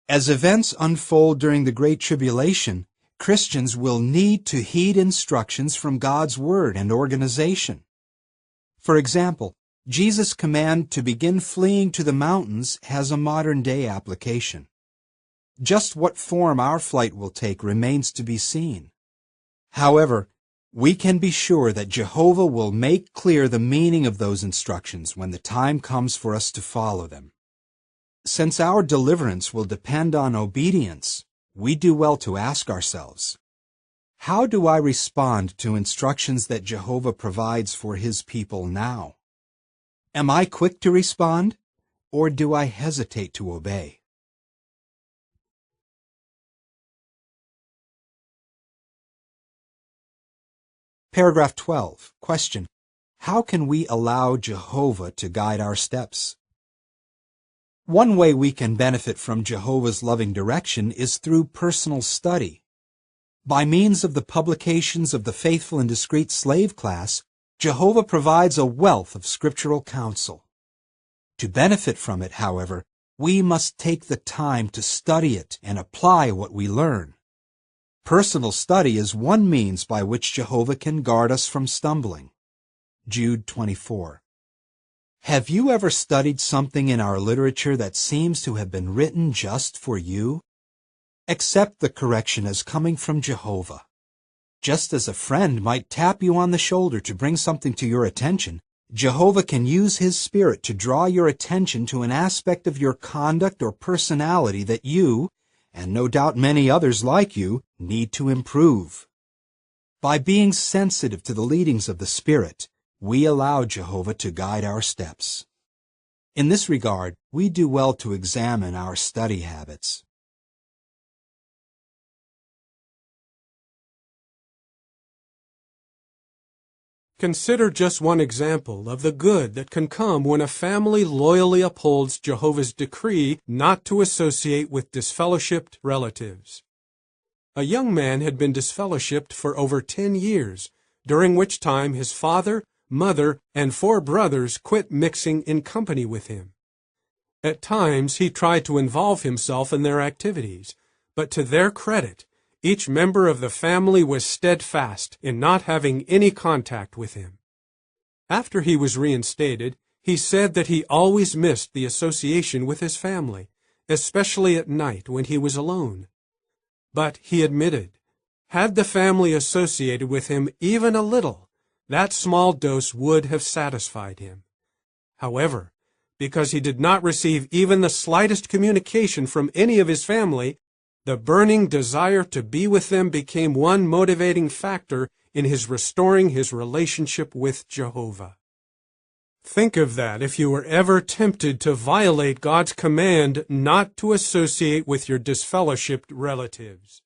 As events unfold during the Great Tribulation, Christians will need to heed instructions from God's Word and organization. For example, Jesus' command to begin fleeing to the mountains has a modern-day application. Just what form our flight will take remains to be seen. However, we can be sure that Jehovah will make clear the meaning of those instructions when the time comes for us to follow them. Since our deliverance will depend on obedience, we do well to ask ourselves, how do I respond to instructions that Jehovah provides for His people now? Am I quick to respond, or do I hesitate to obey? Paragraph 12. Question. How can we allow Jehovah to guide our steps? One way we can benefit from Jehovah's loving direction is through personal study. By means of the publications of the Faithful and Discreet Slave class, Jehovah provides a wealth of scriptural counsel. To benefit from it, however, we must take the time to study it and apply what we learn. Personal study is one means by which Jehovah can guard us from stumbling. Jude 24. Have you ever studied something in our literature that seems to have been written just for you? Accept the correction as coming from Jehovah. Just as a friend might tap you on the shoulder to bring something to your attention, Jehovah can use His Spirit to draw your attention to an aspect of your conduct or personality that you, and no doubt many others like you, need to improve. By being sensitive to the leadings of the Spirit, we allow Jehovah to guide our steps. In this regard, we do well to examine our study habits. Consider just one example of the good that can come when a family loyally upholds Jehovah's decree not to associate with disfellowshipped relatives. A young man had been disfellowshipped for over 10 years, during which time his father, mother, and 4 brothers quit mixing in company with him. At times he tried to involve himself in their activities, but to their credit, each member of the family was steadfast in not having any contact with him. After he was reinstated, he said that he always missed the association with his family, especially at night when he was alone. But he admitted, had the family associated with him even a little, that small dose would have satisfied him. However, because he did not receive even the slightest communication from any of his family, the burning desire to be with them became one motivating factor in his restoring his relationship with Jehovah. Think of that if you were ever tempted to violate God's command not to associate with your disfellowshipped relatives.